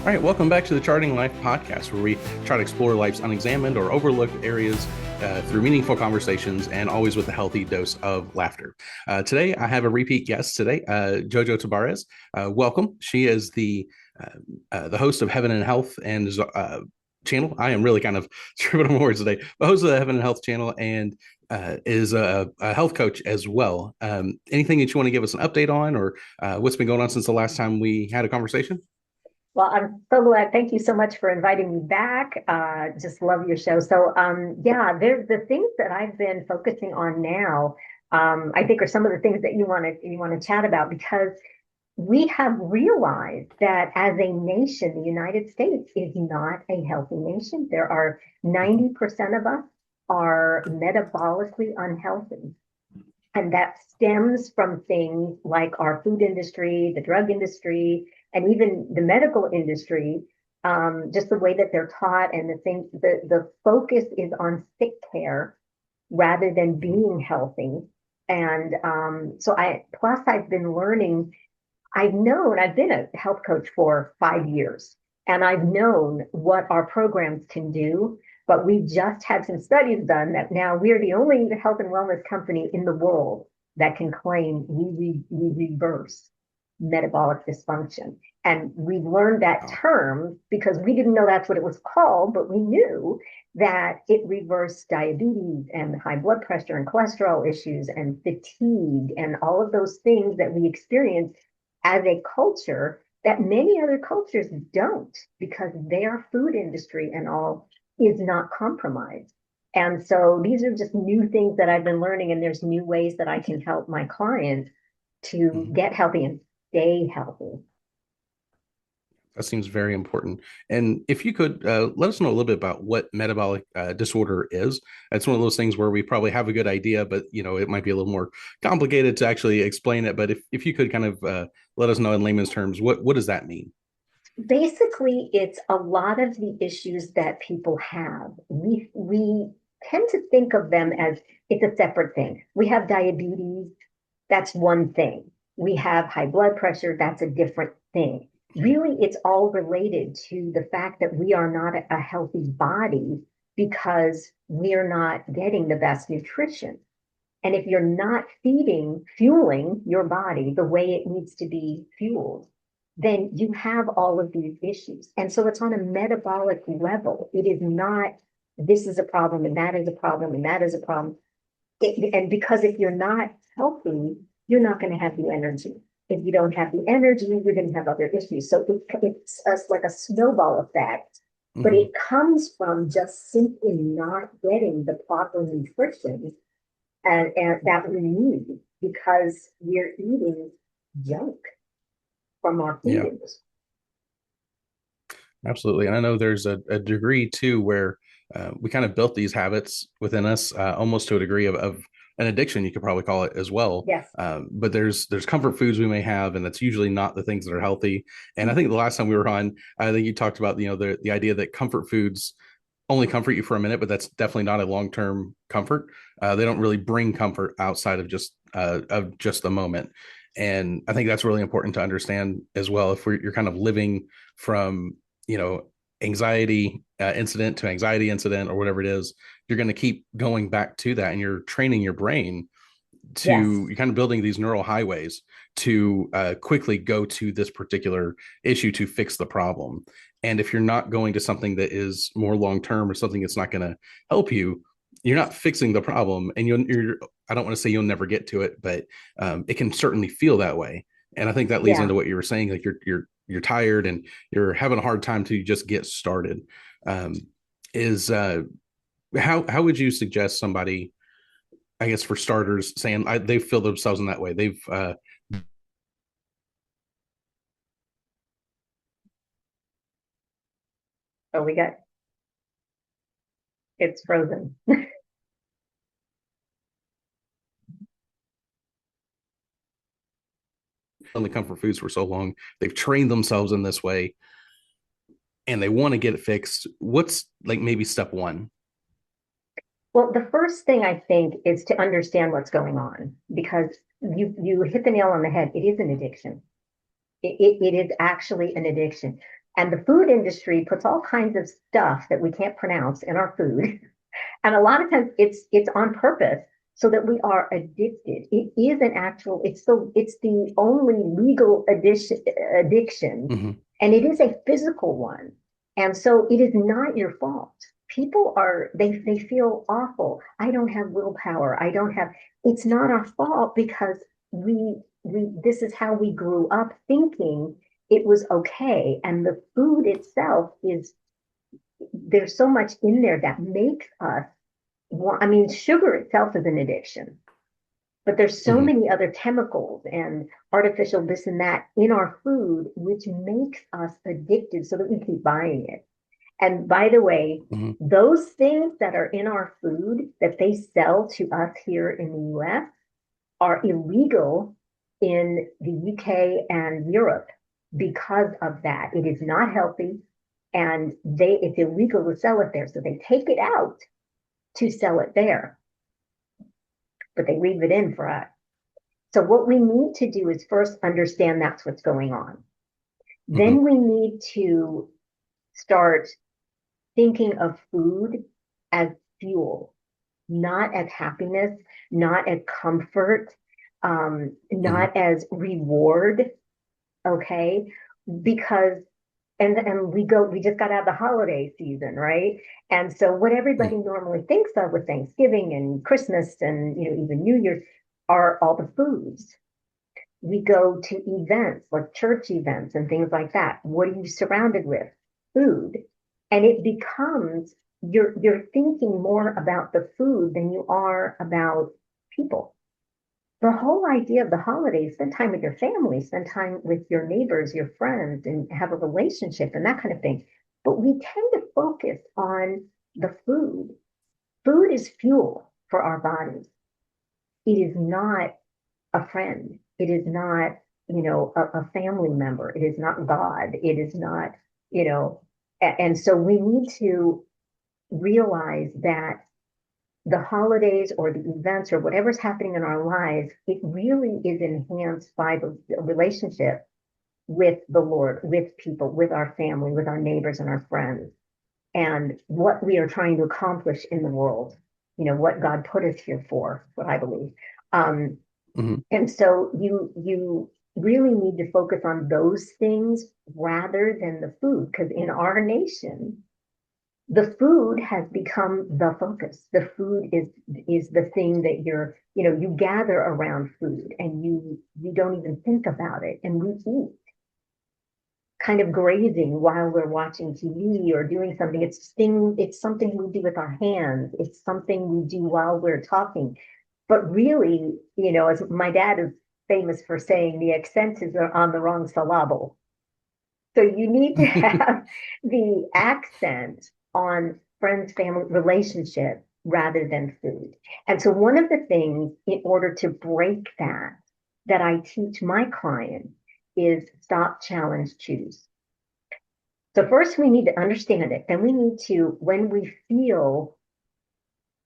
All right, welcome back to the Charting Life podcast, where we try to explore life's unexamined or overlooked areas through meaningful conversations and always with a healthy dose of laughter. Today, I have a repeat guest today, JoJo Tabares. Welcome. She is the host of Heaven and Health and channel. I am really kind of tripping on words today. The host of the Heaven and Health channel and is a health coach as well. Anything that you want to give us an update on, or what's been going on since the last time we had a conversation? Well, I'm so glad. Thank you so much for inviting me back. Just love your show. So, yeah, there's the things that I've been focusing on now. I think are some of the things that you want to chat about because we have realized that as a nation, the United States is not a healthy nation. There are 90% of us are metabolically unhealthy. And that stems from things like our food industry, the drug industry, and even the medical industry, just the way that they're taught and the focus is on sick care rather than being healthy. And plus I've been learning, I've been a health coach for 5 years, and I've known what our programs can do. But we just had some studies done that now we're the only health and wellness company in the world that can claim we reverse metabolic dysfunction. And we've learned that Wow. term because we didn't know that's what it was called, but we knew that it reversed diabetes and high blood pressure and cholesterol issues and fatigue and all of those things that we experience as a culture that many other cultures don't, because their food industry and all is not compromised. And so these are just new things that I've been learning, and there's new ways that I can help my clients to Mhm. get healthy and stay healthy. That seems very important. And if you could let us know a little bit about what metabolic disorder is. It's one of those things where we probably have a good idea, but it might be a little more complicated to actually explain it. But if you could kind of let us know in layman's terms, what does that mean? Basically, it's a lot of the issues that people have. We tend to think of them as it's a separate thing. We have diabetes, that's one thing. We have high blood pressure, that's a different thing. Really, it's all related to the fact that we are not a healthy body because we're not getting the best nutrition. And if you're not fueling your body the way it needs to be fueled, then you have all of these issues. And so it's on a metabolic level. It is not, this is a problem and that is a problem and that is a problem. And because if you're not healthy, you're not going to have the energy. If you don't have the energy, you're going to have other issues. So it's like a snowball effect, but Hmm. it comes from just simply not getting the proper nutrition and that we need because we're eating junk from our food Yeah, industry. absolutely. And I know there's a degree too where we kind of built these habits within us, almost to a degree of an addiction, you could probably call it as well. Yes. But there's comfort foods we may have, and that's usually not the things that are healthy. And I think the last time we were on, I think you talked about the idea that comfort foods only comfort you for a minute, but that's definitely not a long term comfort. They don't really bring comfort outside of just the moment. And I think that's really important to understand as well. If you're kind of living from you know anxiety incident to anxiety incident or whatever it is, you're going to keep going back to that, and you're training your brain Yes. to you're kind of building these neural highways to quickly go to this particular issue to fix the problem. And if you're not going to something that is more long term or something that's not going to help you, you're not fixing the problem. And you're I don't want to say you'll never get to it, but it can certainly feel that way. And I think that leads Yeah. into what you were saying, like you're tired and you're having a hard time to just get started. Um, is How would you suggest somebody, I guess, for starters, saying they feel themselves in that way? They've Oh, it's frozen. on the comfort foods for so long, they've trained themselves in this way, and they want to get it fixed. What's like maybe step one? Well, the first thing I think is to understand what's going on because you hit the nail on the head. It is an addiction. It is actually an addiction. And the food industry puts all kinds of stuff that we can't pronounce in our food. And a lot of times it's on purpose so that we are addicted. It is an actual, it's the only legal addiction, Hmm. and it is a physical one. And so it is not your fault. People are they feel awful. I don't have willpower. I don't have it's not our fault because we this is how we grew up thinking it was okay. And the food itself is there's so much in there that makes us I mean, sugar itself is an addiction, but there's so Hmm. many other chemicals and artificial this and that in our food, which makes us addicted so that we keep buying it. And by the way, Hmm. those things that are in our food that they sell to us here in the US are illegal in the UK and Europe because of that. It is not healthy and it's illegal to sell it there. So they take it out to sell it there, but they leave it in for us. So what we need to do is first understand that's what's going on. Hmm. Then we need to start thinking of food as fuel, not as happiness, not as comfort, Hmm. not as reward. Okay, because we just got out of the holiday season, right? And so what everybody normally thinks of with Thanksgiving and Christmas and even New Year's are all the foods. We go to events like church events and things like that. What are you surrounded with? Food. And it becomes you're thinking more about the food than you are about people. The whole idea of the holidays, spend time with your family, spend time with your neighbors, your friends, and have a relationship and that kind of thing. But we tend to focus on the food. Food is fuel for our bodies. It is not a friend. It is not, a family member. It is not God. It is not, and so we need to realize that the holidays or the events or whatever's happening in our lives, it really is enhanced by the relationship with the Lord, with people, with our family, with our neighbors and our friends, and what we are trying to accomplish in the world, what God put us here for, what I believe. Um, Hmm. and so you really need to focus on those things rather than the food, because in our nation, the food has become the focus. The food is the thing that you gather around food and you don't even think about it. And we eat kind of grazing while we're watching TV or doing something. It's something we do with our hands. It's something we do while we're talking. But really, as my dad is famous for saying, the accent is on the wrong syllable. So you need to have the accent on friends, family, relationship rather than food. And so one of the things in order to break that I teach my clients is stop, challenge, choose. So first we need to understand it. Then we need to, when we feel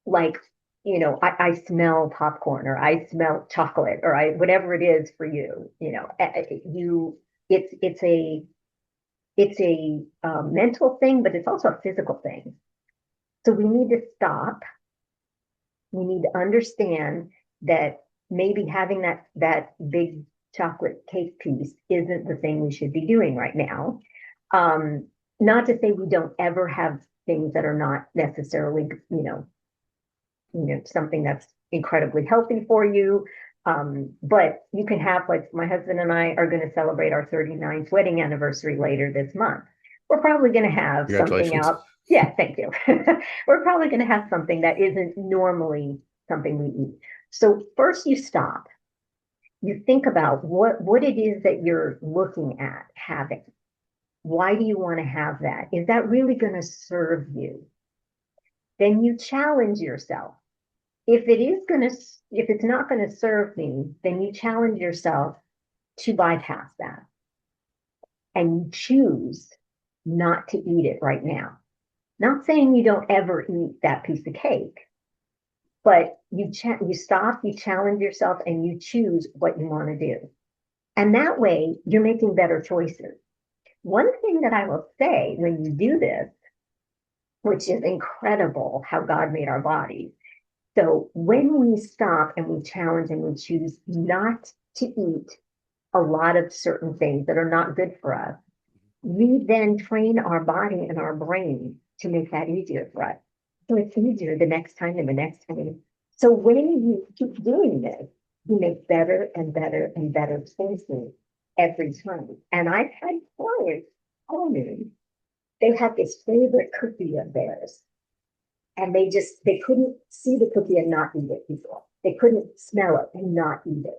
like, I smell popcorn or I smell chocolate or whatever it is for you, it's a mental thing, but it's also a physical thing. So we need to stop. We need to understand that maybe having that big chocolate cake piece isn't the thing we should be doing right now. Um, Not to say we don't ever have things that are not necessarily, something that's incredibly healthy for you. But you can have, like, my husband and I are going to celebrate our 39th wedding anniversary later this month. We're probably going to have something Congratulations. out. Yeah, thank you. We're probably going to have something that isn't normally something we eat. So first you stop. You think about what it is that you're looking at having. Why do you want to have that? Is that really going to serve you? Then you challenge yourself. If it's not going to serve me, then you challenge yourself to bypass that and you choose not to eat it right now. Not saying you don't ever eat that piece of cake, but you stop, you challenge yourself, and you choose what you want to do. And that way, you're making better choices. One thing that I will say when you do this, which is incredible how God made our bodies. So when we stop and we challenge and we choose not to eat a lot of certain things that are not good for us, we then train our body and our brain to make that easier for us. So it's easier the next time and the next time. So when you keep doing this, you make better and better and better choices every time. And I've had clients tell me they had this favorite cookie of theirs, and they couldn't see the cookie and not eat it before. They couldn't smell it and not eat it.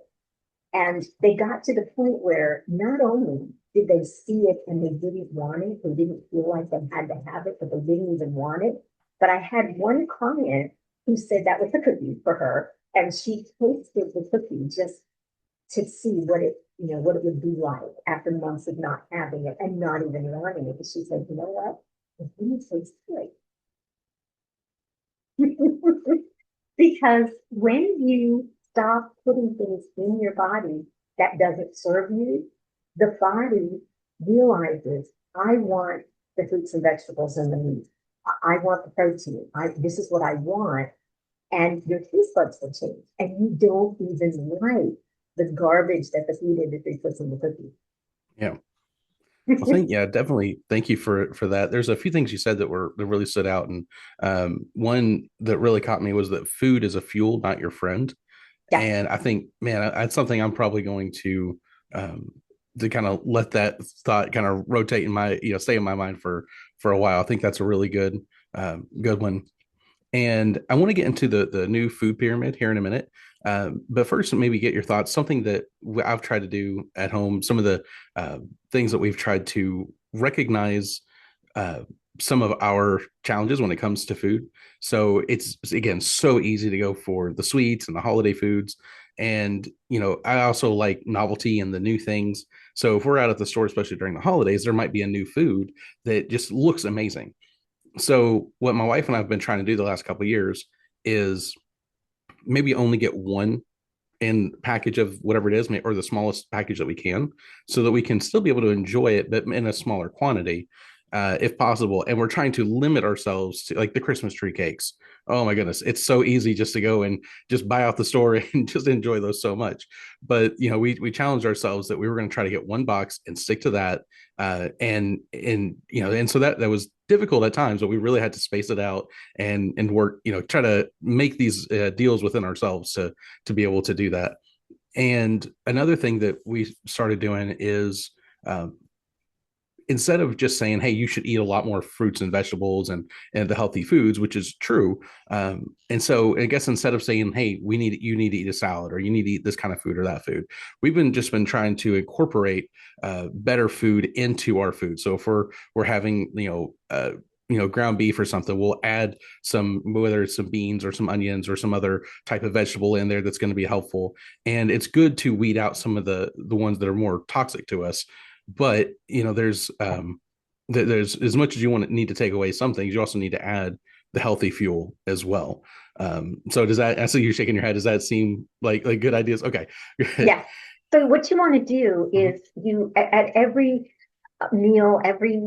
And they got to the point where not only did they see it and they didn't want it, they didn't feel like they had to have it, but they didn't even want it. But I had one client who said that was a cookie for her, and she tasted the cookie just to see what it would be like after months of not having it and not even wanting it. And she said, you know what? It didn't taste good. Because when you stop putting things in your body that doesn't serve you, the body realizes, I want the fruits and vegetables and the meat. I want the protein. This is what I want. And your taste buds will change. And you don't even like the garbage that the food industry puts in the cookie. Yeah. Well, definitely. Thank you for that. There's a few things you said that really stood out, and one that really caught me was that food is a fuel, not your friend. Yeah. And I think, man, that's something I'm probably going um, to kind of let that thought kind of rotate in my, stay in my mind for a while. I think that's a really good one. And I want to get into the new food pyramid here in a minute. But first, maybe get your thoughts. Something that I've tried to do at home. Some of the things that we've tried to recognize uh, some of our challenges when it comes to food. So it's again so easy to go for the sweets and the holiday foods. And I also like novelty and the new things. So if we're out at the store, especially during the holidays, there might be a new food that just looks amazing. So what my wife and I've been trying to do the last couple of years is maybe only get one in package of whatever it is, or the smallest package that we can, so that we can still be able to enjoy it, but in a smaller quantity, if possible. And we're trying to limit ourselves to like the Christmas tree cakes. Oh my goodness, it's so easy just to go and just buy out the store and just enjoy those so much. But we challenged ourselves that we were going to try to get one box and stick to that. And so that was difficult at times, but we really had to space it out and work, try to make these deals within ourselves to be able to do that. And another thing that we started doing is um, instead of just saying, "Hey, you should eat a lot more fruits and vegetables and the healthy foods," which is true. And so, I guess instead of saying, "Hey, you need to eat a salad or you need to eat this kind of food or that food," we've been trying to incorporate better food into our food. So if we're having ground beef or something, we'll add some, whether it's some beans or some onions or some other type of vegetable in there that's going to be helpful. And it's good to weed out some of the ones that are more toxic to us. But there's, as much as you need to take away some things, you also need to add the healthy fuel as well. So does that, I see you shaking your head, does that seem like good ideas? Okay. Yeah. So what you want to do Mhm. is you at every meal, every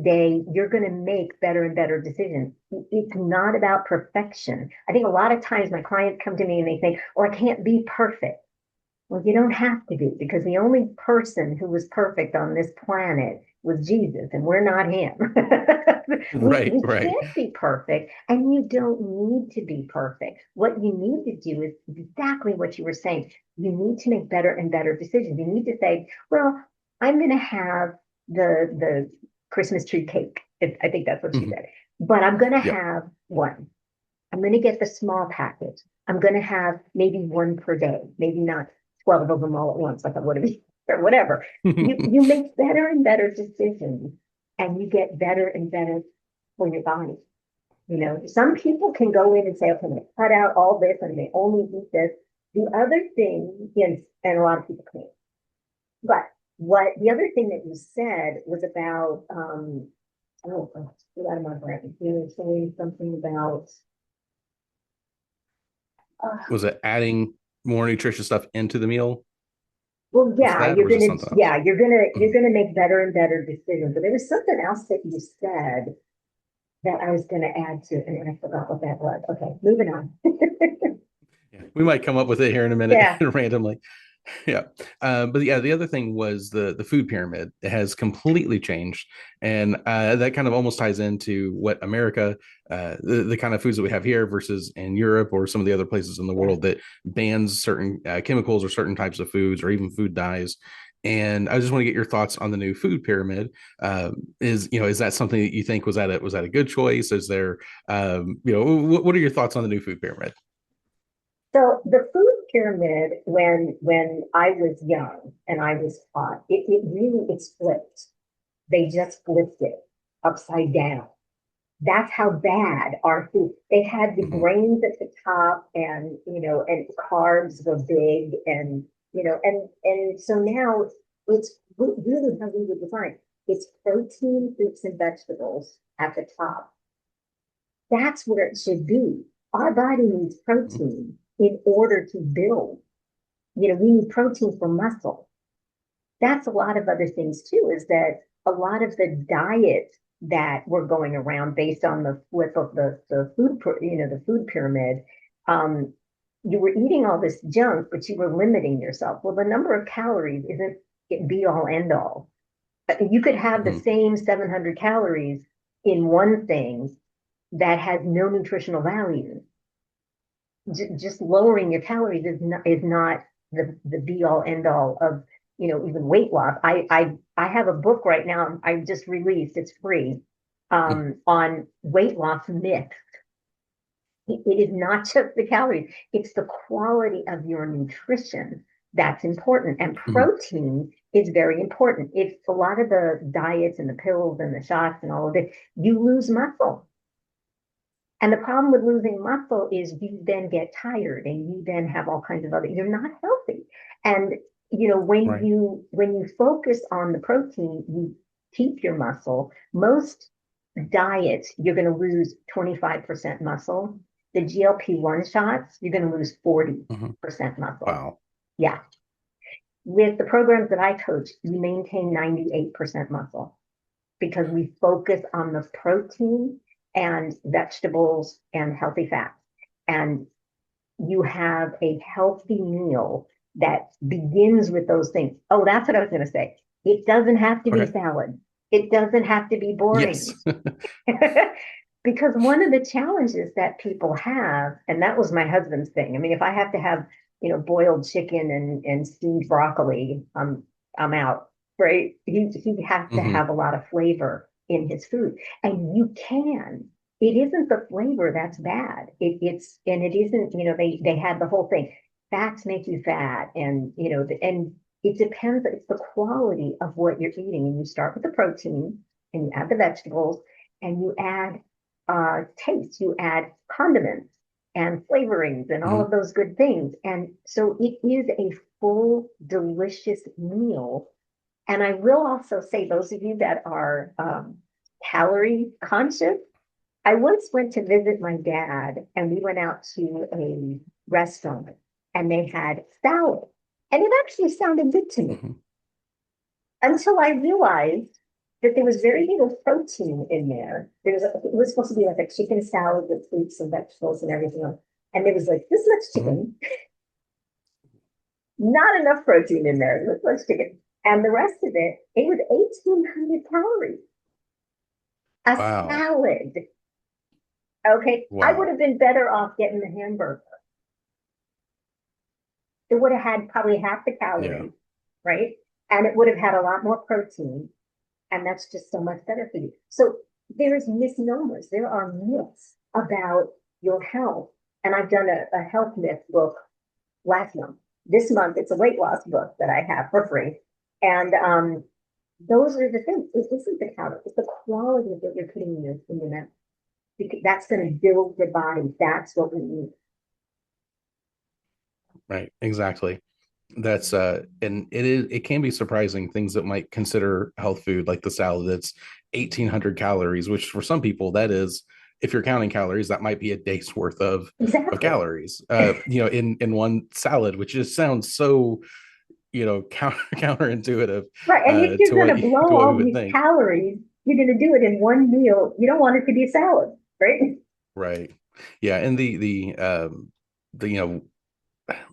day, you're going to make better and better decisions. It's not about perfection. I think a lot of times my clients come to me and they think, oh, I can't be perfect. Well, you don't have to be, because the only person who was perfect on this planet was Jesus, and we're not him. Right, We right. can't be perfect, and you don't need to be perfect. What you need to do is exactly what you were saying. You need to make better and better decisions. You need to say, well, I'm going to have the Christmas tree cake. I think that's what she Mhm. said. But I'm going to Yep. have one. I'm going to get the small package. I'm going to have maybe one per day, maybe not 12 of them all at once, like I would have, or whatever. You make better and better decisions, and you get better and better for your body. Some people can go in and say, okay, I'm going to cut out all this and they only eat this. The other thing, and a lot of people can't. But what the other thing that you said was about, oh, get out of my brain. You were saying something about, uh, Was it adding more nutritious stuff into the meal? Well, with yeah, that, or is it something else? you're gonna make better and better decisions. But there was something else that you said that I was gonna add to, and I forgot what that was. Okay, moving on. Yeah, we might come up with it here in a minute Yeah. randomly. Yeah. But yeah, the other thing was the food pyramid. It has completely changed. And that kind of almost ties into what America, the kind of foods that we have here versus in Europe or some of the other places in the Yeah. world that bans certain chemicals or certain types of foods or even food dyes. And I just want to get your thoughts on the new food pyramid. Is that something that you think was that a good choice? Is there, what are your thoughts on the new food pyramid? So the food pyramid, when I was young and I was taught, it really it's flipped. They just flipped it upside down. That's how bad our food. They had the Hmm. grains at the top, and and carbs were big, and and so now it's really how we would define. It's protein, fruits, and vegetables at the top. That's where it should be. Our body needs protein in order to build. We need protein for muscle. That's a lot of other things too, is that a lot of the diet that we're going around based on the flip of the food, the food pyramid, um, you were eating all this junk, but you were limiting yourself. Well, the number of calories isn't it be all end all. You could have the Hmm. same 700 calories in one thing that has no nutritional value. Just lowering your calories is not the be all end all of even weight loss. I have a book right now I just released. It's free on weight loss myths. It is not just the calories; it's the quality of your nutrition that's important. And Hmm. protein is very important. If a lot of the diets and the pills and the shots and all of it, you lose muscle. And the problem with losing muscle is you then get tired and you then have all kinds of other, you're not healthy. And when Right. you focus on the protein, you keep your muscle. Most diets, you're going to lose 25% muscle. The GLP-1 shots, you're going to lose Hmm. 40% muscle. Wow. Yeah. With the programs that I coach, you maintain 98% muscle because we focus on the protein and vegetables and healthy fats. And you have a healthy meal that begins with those things. Oh, that's what I was going to say. It doesn't have to be Okay. salad. It doesn't have to be Yes. boring. Because one of the challenges that people have, and that was my husband's thing. I mean, if I have to have, boiled chicken and steamed broccoli, I'm out, right? He has to Hmm. have a lot of flavor in his food. And you can. It isn't the flavor that's bad. It isn't, they had the whole thing. Fats make you fat, and and it depends, it's the quality of what you're eating. And you start with the protein and you add the vegetables and you add taste, you add condiments and flavorings and all Hmm. of those good things. And so it is a full, delicious meal. And I will also say, those of you that are calorie conscious, I once went to visit my dad and we went out to a restaurant and they had salad. And it actually sounded good to me Hmm. until I realized that there was very little protein in there. It was supposed to be like a chicken salad with fruits and vegetables and everything else. And there was like this much Hmm. chicken, not enough protein in there, this much chicken. And the rest of it was 1,800 calories. A Wow. salad. Okay. I would Wow. have been better off getting the hamburger. It would have had probably half the Yeah. calories, right? And it would have had a lot more protein. And that's just so much better for you. So there's misnomers. There are myths about your health. And I've done a health myth book last month. This month, it's a weight loss book that I have for free. And those are the things. This isn't the calories. It's the quality of what you're putting in your mouth. Because that's going to build the body. That's what we need. Right. Exactly. That's and it can be surprising things that might consider health food like the salad that's 1,800 calories, which for some people that is, if you're counting calories, that might be a day's worth of Exactly. calories in one salad, which just sounds so counterintuitive Right. And if to you're going what to blow to what we all would these think. calories, you're going to do it in one meal. You don't want it to be a salad, right? Right. Yeah. And the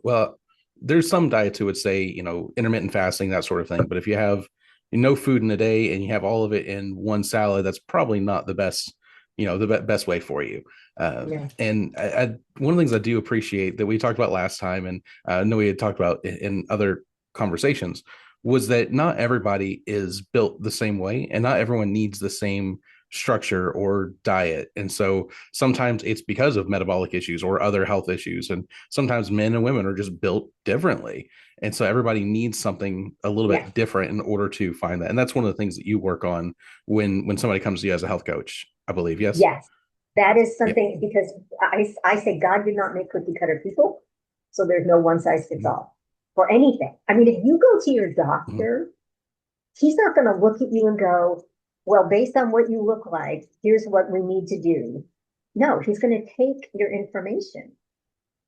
well, there's some diets who would say, intermittent fasting, that sort of thing. But if you have no food in a day and you have all of it in one salad, that's probably not the best, best way for you. Yeah. And one of the things I do appreciate that we talked about last time, and I know we had talked about in other conversations, was that not everybody is built the same way, and not everyone needs the same structure or diet. And so sometimes it's because of metabolic issues or other health issues. And sometimes men and women are just built differently. And so everybody needs something a little Yes. bit different in order to find that. And that's one of the things that you work on when somebody comes to you as a health coach, I believe. Yes. Yes. That is Yep. something because I say God did not make cookie cutter people. So there's no one size fits Mhm. all for anything. I mean, if you go to your Mhm. doctor, he's not going to look at you and go, well, based on what you look like, here's what we need to do. No, he's going to take your information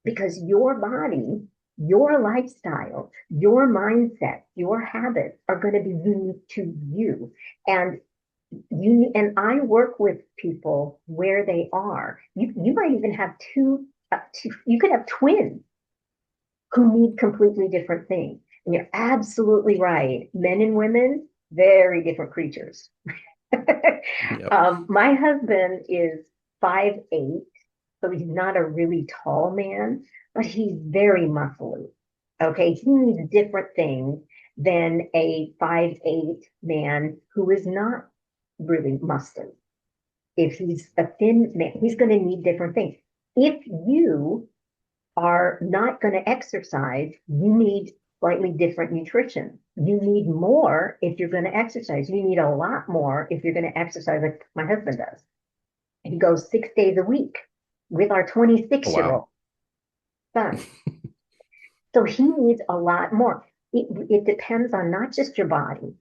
because your body, your lifestyle, your mindset, your habits are going to be unique to you. And I work with people where they are. You might even have two, you could have twins who need completely different things. And you're absolutely right. Men and women, very different creatures. Yep. My husband is 5'8", so he's not a really tall man, but he's very muscly. Okay, he needs different things than a 5'8" man who is not really muscly. If he's a thin man, he's going to need different things. If you are not going to exercise, you need slightly different nutrition. You need more if you're going to exercise. You need a lot more if you're going to exercise, like my husband does. He goes 6 days a week with our Oh, 26-year-old wow. son. So he needs a lot more. It depends on not just your body,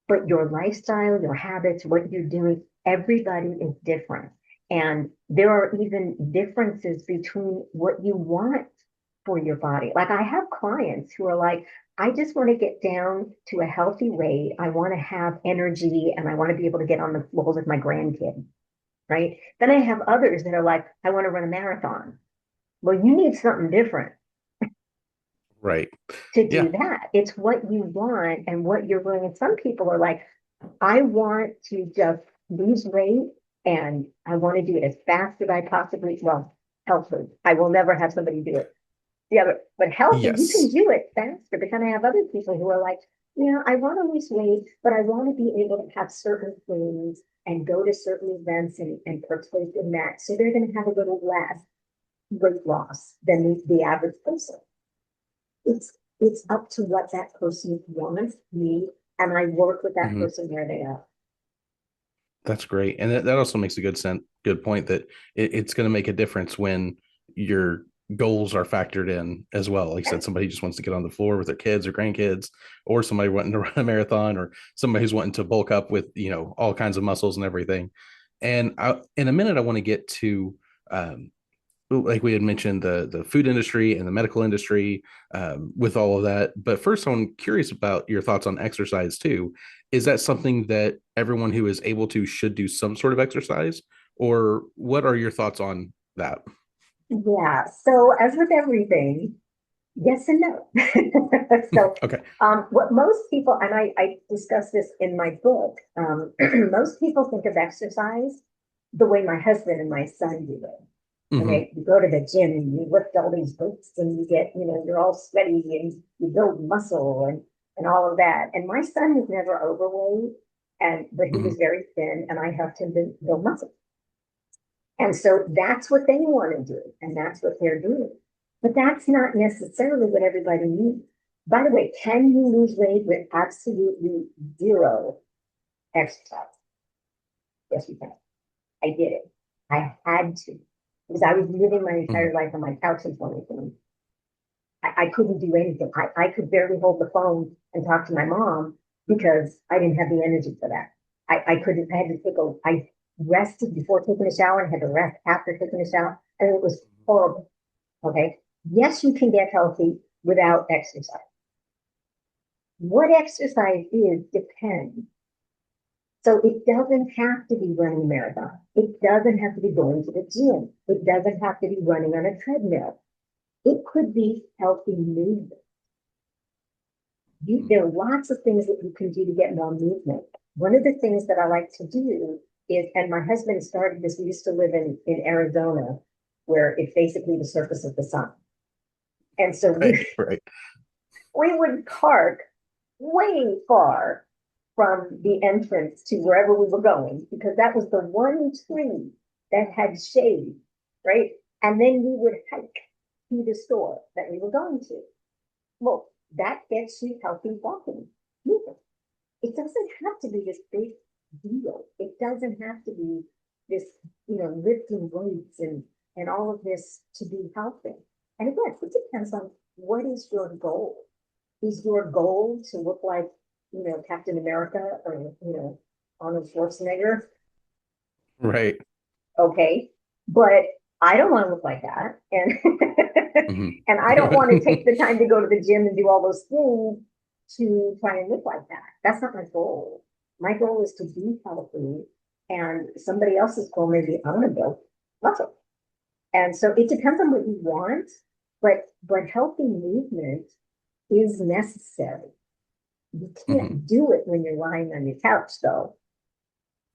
but your lifestyle, your habits, what you're doing. Everybody is different. And there are even differences between what you want for your body. Like I have clients who are like, I just want to get down to a healthy weight. I want to have energy and I want to be able to get on the floor with my grandkid, right? Then I have others that are like, I want to run a marathon. Well, you need something different Right. to do Yeah. that. It's what you want and what you're willing. And some people are like, I want to just lose weight and I want to do it as fast as I possibly, well, healthy. I will never have somebody do it. Yeah, but healthy, you can Yes. do it faster. But then I have other people who are like, I want to lose weight, but I want to be able to have certain things and go to certain events and partake in that. So they're going to have a little less weight loss than the average person. It's up to what that person wants, me, and I work with that Mhm. person where they are. That's great. And that also makes a good point that it's going to make a difference when your goals are factored in as well. Like I said, somebody just wants to get on the floor with their kids or grandkids, or somebody wanting to run a marathon, or somebody who's wanting to bulk up with, all kinds of muscles and everything. And in a minute, I want to get to, like we had mentioned, the food industry and the medical industry, with all of that. But first, I'm curious about your thoughts on exercise too. Is that something that everyone who is able to should do some sort of exercise, or what are your thoughts on that? Yeah. So as with everything, yes and no. So Okay. what most people, and I discuss this in my book, most people think of exercise the way my husband and my son do it. Hmm. Okay, you go to the gym and you lift all these weights and you get, you're all sweaty and you build muscle and all of that. And my son was never overweight, but he Hmm. was very thin, and I helped him build muscle. And so that's what they want to do, and that's what they're doing. But that's not necessarily what everybody needs. By the way, can you lose weight with absolutely zero exercise? Yes, you can. I did it. I had to because I was living my Hmm. entire life on my couch in 2020. I couldn't do anything. I could barely hold the phone and talk to my mom because I didn't have the energy for that. I couldn't, I had to I rested before taking a shower and had to rest after taking a shower. And it was horrible. Okay. Yes, you can get healthy without exercise. What exercise is depends. So it doesn't have to be running a marathon. It doesn't have to be going to the gym. It doesn't have to be running on a treadmill. It could be healthy movement. There are lots of things that you can do to get more movement. One of the things that I like to do is, and my husband started this, we used to live in Arizona, where it's basically the surface of the sun. And so Right, right. we would park way far from the entrance to wherever we were going, because that was the one tree that had shade, right? And then we would hike to the store that we were going to. Well, that gets you healthy walking movement. It doesn't have to be this big deal. It doesn't have to be this, lifting weights and all of this to be healthy. And again, it depends on what is your goal. Is your goal to look like, Captain America or, Arnold Schwarzenegger? Right. Okay. But I don't want to look like that. And Mhm. and I don't want to take the time to go to the gym and do all those things to try and look like that. That's not my goal. My goal is to be healthy, and somebody else's goal may be I want to build muscle. And so it depends on what you want, but healthy movement is necessary. You Mhm. can't do it when you're lying on your couch, though.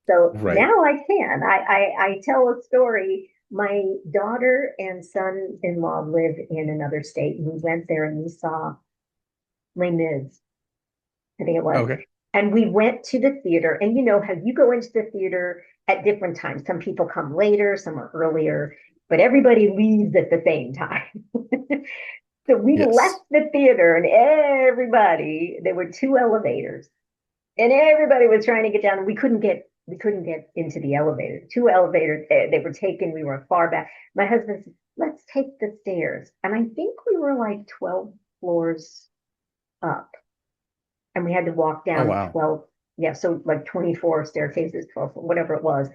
So Right. now I can. I tell a story. My daughter and son-in-law live in another state, and we went there and we saw Les Mis, I think it was. Okay. And we went to the theater, and you know how you go into the theater at different times. Some people come later, some are earlier, but everybody leaves at the same time. So we Yes. left the theater, and there were two elevators, and everybody was trying to get down. We couldn't get into the elevator. Two elevators, they were taken. We were far back. My husband said, "Let's take the stairs." And I think we were like 12 floors up, and we had to walk Oh, down wow. 12, yeah, so like 24 staircases, 12, whatever it was.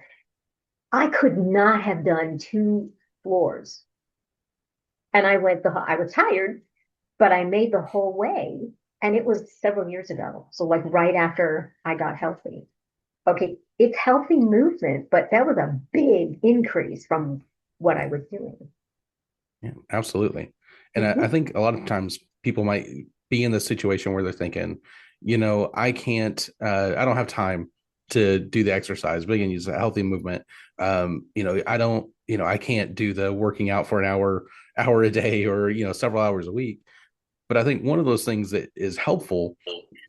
I could not have done 2 floors. And I was tired, but I made the whole way. And it was several years ago. So like right after I got healthy. Okay, it's healthy movement, but that was a big increase from what I was doing. Yeah, absolutely. And I Mhm. think a lot of times people might be in this situation where they're thinking, I can't, I don't have time to do the exercise, but again, use a healthy movement. I don't, I can't do the working out for an hour a day or, several hours a week. But I think one of those things that is helpful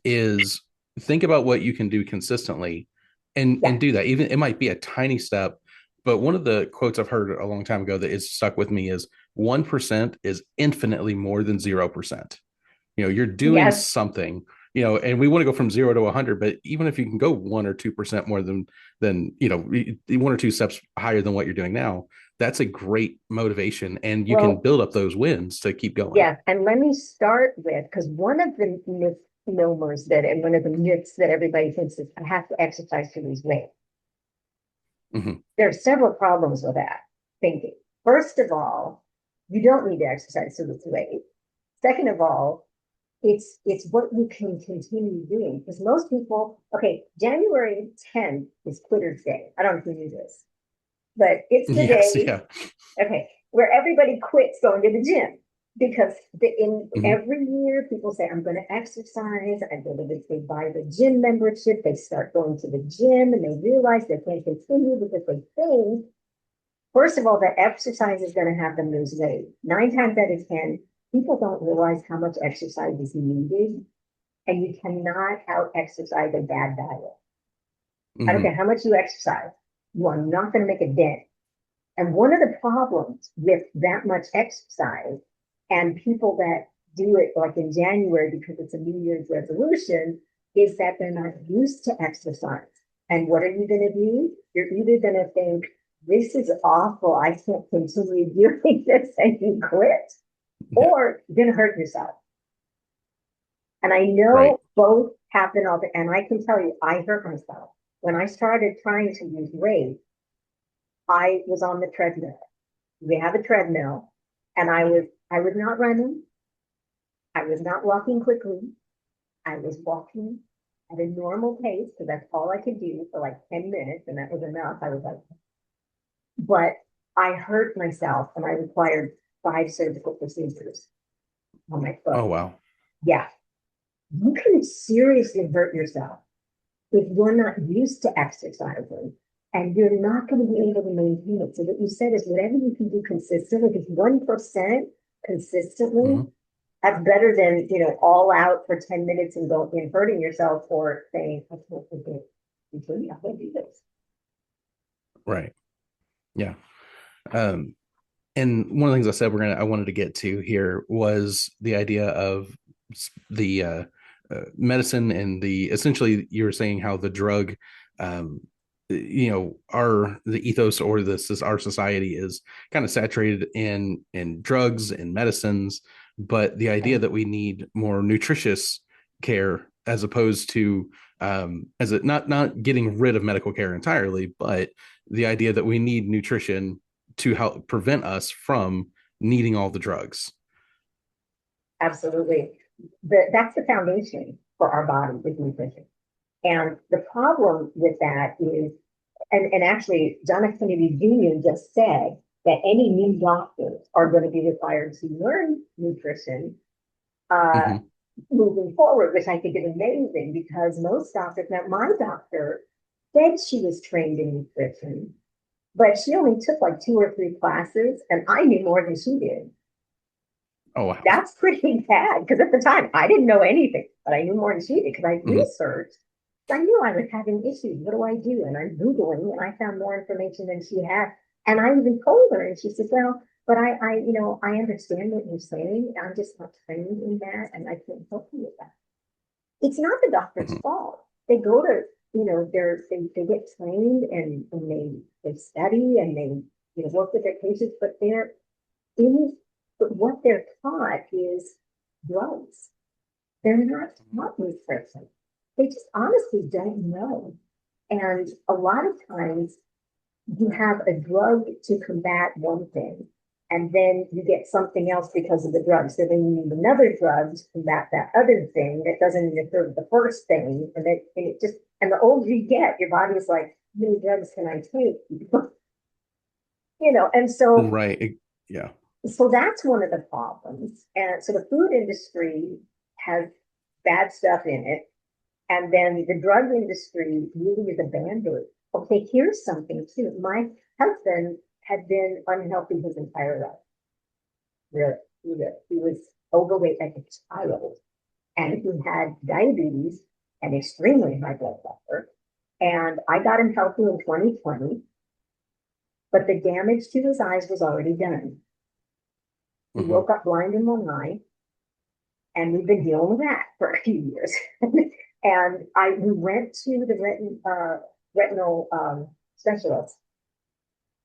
is think about what you can do consistently and Yeah. do that. Even it might be a tiny step, but one of the quotes I've heard a long time ago that is stuck with me is 1% is infinitely more than 0%. You're doing Yes. something, and we want to go from 0 to 100, but even if you can go 1 or 2% more than, 1 or 2 steps higher than what you're doing now, that's a great motivation and you can Well, build up those wins to keep going. yes. And let me start with, because one of the misnomers and one of the myths that everybody thinks is I have to exercise to lose weight. Mhm. There are several problems with that thinking. First of all, you don't need to exercise to lose weight. Second of all, it's what you can continue doing, because most people, okay, January 10th is Quitter's Day. I don't know if you knew this, but it's the Yes, day, yeah. okay, where everybody quits going to the gym, because in Mhm. every year people say I'm going to exercise. They buy the gym membership, they start going to the gym, and they realize they can't continue because they think, first of all, that exercise is going to have them lose weight. 9 times out of 10, people don't realize how much exercise is needed, and you cannot out exercise a bad diet. I don't care Mhm. how much you exercise, you are not going to make a dent. And one of the problems with that much exercise and people that do it like in January because it's a New Year's resolution is that they're not used to exercise. And what are you going to do? You're either going to think, this is awful, I can't continue doing this, and you quit, Yeah. or you're going to hurt yourself. And I Right. know both happen all the, and I can tell you, I hurt myself. When I started trying to lose weight, I was on the treadmill. We have a treadmill, and I was not running. I was not walking quickly. I was walking at a normal pace because that's all I could do for like 10 minutes, and that was enough. I was like, but I hurt myself and I required 5 surgical procedures on my foot. Oh, wow. Yeah, you can seriously hurt yourself if you're not used to exercising and you're not going to be able to maintain it. So what you said is whatever you can do consistently, if it's 1% consistently, Hmm. that's better than, all out for 10 minutes and hurting yourself or saying, I can't do it. I can't do this. Right. Yeah. Um, and one of the things I said I wanted to get to here was the idea of the medicine and essentially you were saying how the drug, um, the ethos or our society is kind of saturated in drugs and medicines, but the idea that we need more nutritious care as opposed to as it not getting rid of medical care entirely, but the idea that we need nutrition to help prevent us from needing all the drugs. Absolutely. That's the foundation for our body with nutrition. And the problem with that is, and actually, John F. Kennedy Jr. just said that any new doctors are going to be required to learn nutrition uh, Mm-hmm. moving forward, which I think is amazing because most doctors, now my doctor said she was trained in nutrition, but she only took like 2 or 3 classes, and I knew more than she did. Oh, wow. That's pretty bad because at the time I didn't know anything, but I knew more than she did because I Mm-hmm. researched. I knew I was having issues. What do I do? And I'm Googling and I found more information than she had. And I even told her, and she said, well, but I understand what you're saying. I'm just not trained in that and I can't help you with that. It's not the doctor's Mm-hmm. fault. They go to, they get trained and they study and they, work with their patients, but in but what they're taught is drugs. They're not taught nutrition. They just honestly don't know. And a lot of times you have a drug to combat one thing, and then you get something else because of the drug. So then you need another drug to combat that other thing that doesn't interfere with the first thing. And the older you get, your body is like, how many drugs can I take? And so Right. Yeah. so that's one of the problems. And so the food industry has bad stuff in it. And then the drug industry really is a band-aid. Okay, here's something too. My husband had been unhealthy his entire life. Really, he was overweight as a child, and he had diabetes and extremely high blood pressure. And I got him healthy in 2020, but the damage to his eyes was already done. He Mm-hmm. woke up blind in one eye, and we've been dealing with that for a few years. And we went to the retinal specialist,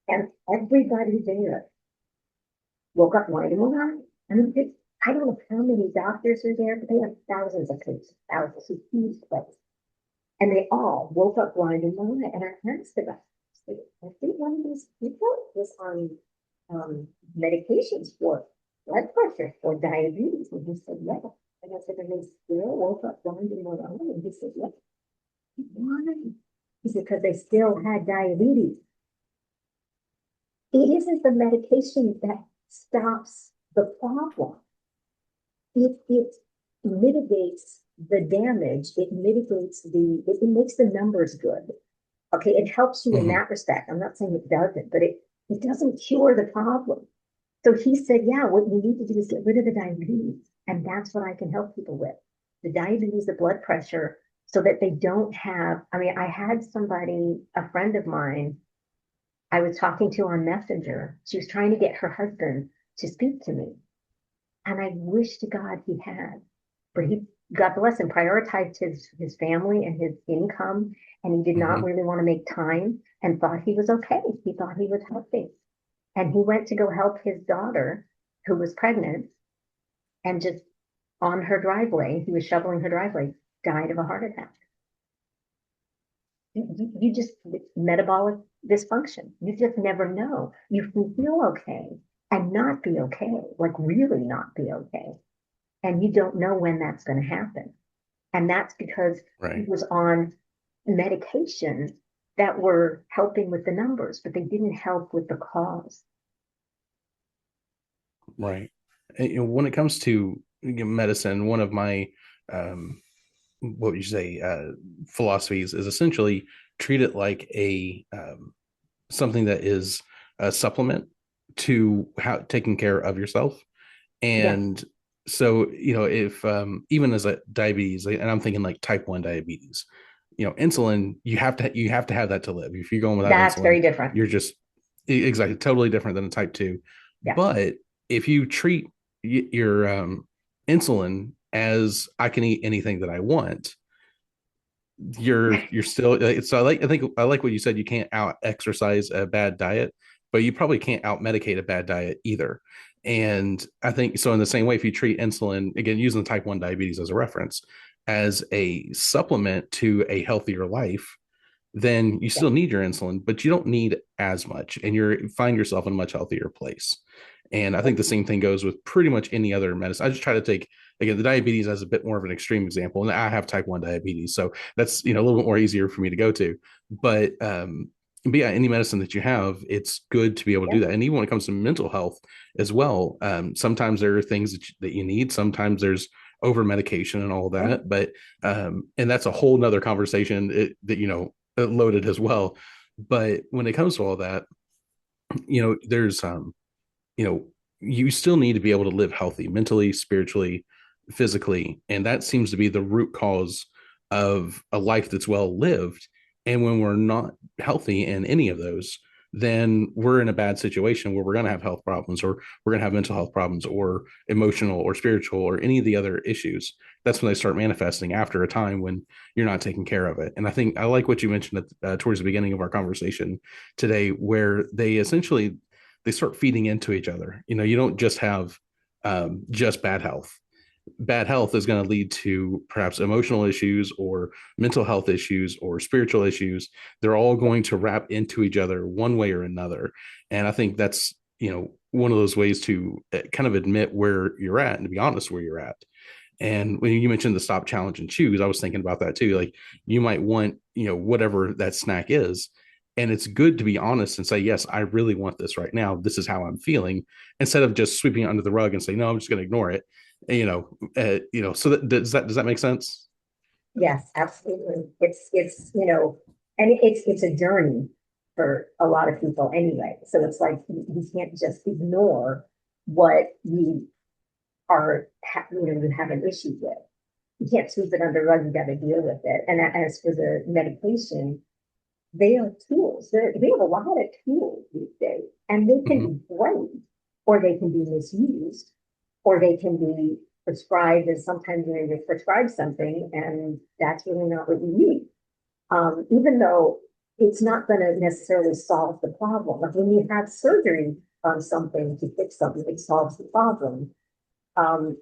and everybody there woke up blind in one eye. I mean, I don't know how many doctors are there, but they have thousands of patients, thousands of huge place. And they all woke up blind in one eye. And I asked about it. I think one of these people was on medications for blood pressure or diabetes. And he said, yeah. And I said, and they still woke up blind in one eye. And he said, yeah. Why? He said, because they still had diabetes. It isn't the medication that stops the problem. It mitigates the damage. It mitigates it makes the numbers good. Okay, it helps you in Mm-hmm. that respect. I'm not saying it doesn't, but it doesn't cure the problem. So he said, yeah, what you need to do is get rid of the diabetes. And that's what I can help people with. The diabetes, the blood pressure, so that they don't have. I mean, I had somebody, a friend of mine, I was talking to on Messenger. She was trying to get her husband to speak to me. And I wish to God he had. But he, God bless him, prioritized his family and his income. And he did not Mm-hmm. really want to make time and thought he was okay. He thought he was healthy. And he went to go help his daughter, who was pregnant, and just on her driveway, he was shoveling her driveway, died of a heart attack. You just, metabolic dysfunction. You just never know. You can feel okay and not be okay, like really not be okay. And you don't know when that's going to happen. And that's because he Right. was on medication that were helping with the numbers, but they didn't help with the cause. Right. And, when it comes to medicine, one of my um, what would you say philosophies is essentially treat it like a something that is a supplement to how taking care of yourself. Yes, And so, if even as a diabetes, and I'm thinking like type 1 diabetes, insulin, you have to have that to live. If you're going without that's insulin, very different. you're just exactly totally different than a type 2. Yeah. But if you treat your insulin as I can eat anything that I want, you're still so I think what you said. You can't out exercise a bad diet, but you probably can't out medicate a bad diet either. And I think so in the same way, if you treat insulin, again using type 1 diabetes as a reference, as a supplement to a healthier life, then you Yeah. still need your insulin, but you don't need as much, and you find yourself in a much healthier place. And I think the same thing goes with pretty much any other medicine. I just try to take, again, the diabetes as a bit more of an extreme example, and I have type 1 diabetes, so that's a little bit more easier for me to go to. But yeah, any medicine that you have, it's good to be able to Yeah. do that. And even when it comes to mental health as well, sometimes there are things that you need. Sometimes there's over medication and all Yeah. that. But and that's a whole nother conversation that loaded as well. But when it comes to all that, there's you know, you still need to be able to live healthy mentally, spiritually, physically. And that seems to be the root cause of a life that's well lived. And when we're not healthy in any of those, then we're in a bad situation where we're going to have health problems, or we're going to have mental health problems, or emotional or spiritual, or any of the other issues. That's when they start manifesting after a time when you're not taking care of it. And I think I like what you mentioned towards the beginning of our conversation today, where they start feeding into each other. You don't just have just bad health. Bad health is going to lead to perhaps emotional issues, or mental health issues, or spiritual issues. They're all going to wrap into each other one way or another. And I think that's, one of those ways to kind of admit where you're at and to be honest where you're at. And when you mentioned the stop, challenge, and choose, I was thinking about that too. Like, you might want, whatever that snack is. And it's good to be honest and say, yes, I really want this right now. This is how I'm feeling, instead of just sweeping it under the rug and say, no, I'm just going to ignore it. So does that make sense? Yes, absolutely. And it's a journey for a lot of people anyway. So it's like you can't just ignore what you have an issue with. You can't sweep it under the rug. You got to deal with it. And as for the medication, they are tools. They have a lot of tools these days, and they can Mm-hmm. be great, or they can be misused, or they can be prescribed. And sometimes they prescribe something, and that's really not what you need. Even though it's not going to necessarily solve the problem. Like when you have surgery on something to fix something, it solves the problem. Um,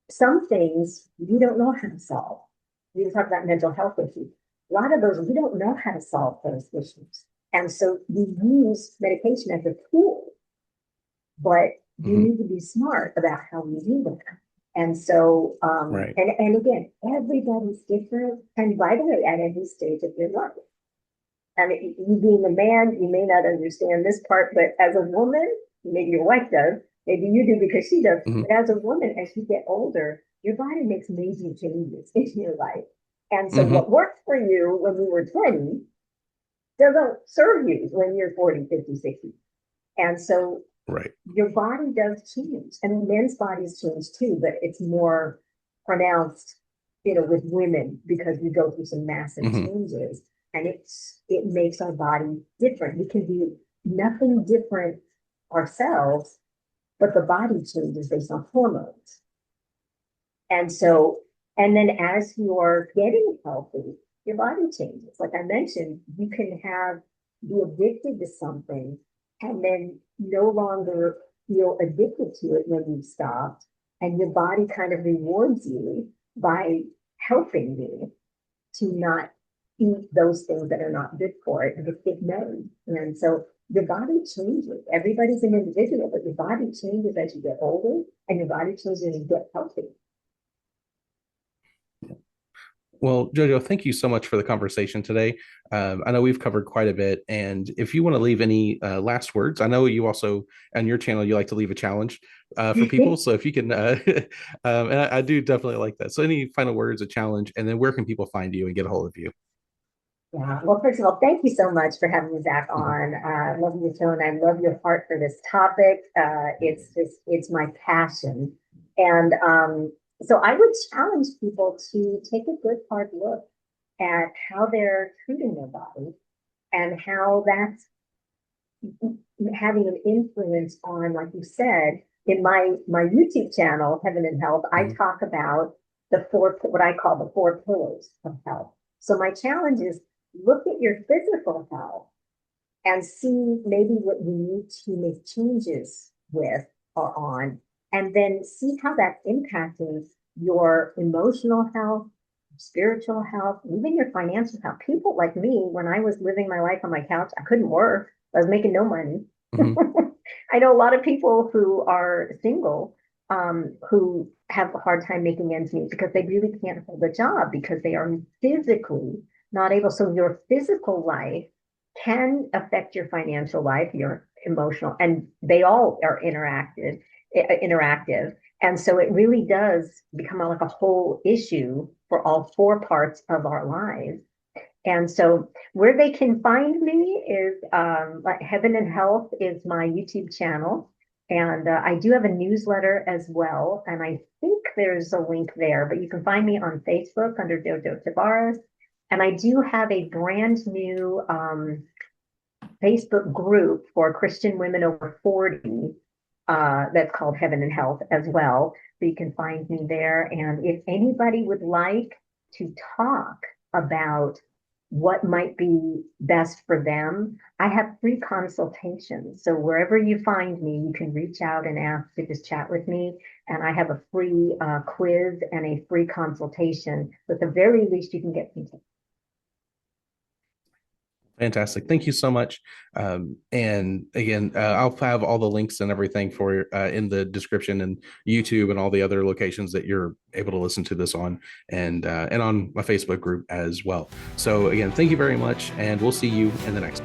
some things we don't know how to solve. You talk about mental health issues. A lot of those we don't know how to solve those issues. And so we use medication as a tool, but you Mm-hmm. need to be smart about how we do that. And so, Right. and again, everybody's different. And by the way, at every stage of your life, I mean, you being a man, you may not understand this part, but as a woman, maybe your wife does, maybe you do because she does. Mm-hmm. But as a woman, as you get older, your body makes major changes in your life. And so Mm-hmm. what worked for you when you were 20 doesn't serve you when you're 40, 50, 60. And so Right. your body does change. And men's bodies change too, but it's more pronounced, with women because we go through some massive Mm-hmm. changes, and it makes our body different. We can do nothing different ourselves, but the body changes based on hormones. And so, and then as you're getting healthy, your body changes. Like I mentioned, you can be addicted to something and then no longer feel addicted to it when you've stopped. And your body kind of rewards you by helping you to not eat those things that are not good for it, just get married. And so your body changes. Everybody's an individual, but your body changes as you get older and your body changes as you get healthy. Well, Jojo, thank you so much for the conversation today. I know we've covered quite a bit, and if you want to leave any last words, I know you also on your channel you like to leave a challenge for people. So if you can, and I do definitely like that. So any final words, a challenge, and then where can people find you and get a hold of you? Yeah. Well, first of all, thank you so much for having me back Mhm. on. I love your tone. I love your heart for this topic. It's my passion. And so I would challenge people to take a good hard look at how they're treating their body and how that's having an influence on, like you said, in my YouTube channel, Heaven and Health, I Mhm. talk about the four, what I call the four pillars of health. So my challenge is look at your physical health and see maybe what you need to make changes with or on, and then see how that's impacting your emotional health, spiritual health, even your financial health. People like me, when I was living my life on my couch, I couldn't work. I was making no money. Mhm. I know a lot of people who are single who have a hard time making ends meet because they really can't hold a job because they are physically not able. So your physical life can affect your financial life, your emotional, and they all are interactive. And so it really does become like a whole issue for all four parts of our lives. And so where they can find me is like Heaven and Health is my YouTube channel. And I do have a newsletter as well. And I think there's a link there, but you can find me on Facebook under JoJo Tabares. And I do have a brand new Facebook group for Christian women over 40 that's called Heaven and Health as well. So you can find me there. And if anybody would like to talk about what might be best for them, I have free consultations. So wherever you find me, you can reach out and ask to just chat with me. And I have a free quiz and a free consultation. But at the very least, you can get some tips. Fantastic. Thank you so much. And again, I'll have all the links and everything for in the description and YouTube and all the other locations that you're able to listen to this on, and on my Facebook group as well. So again, thank you very much, and we'll see you in the next.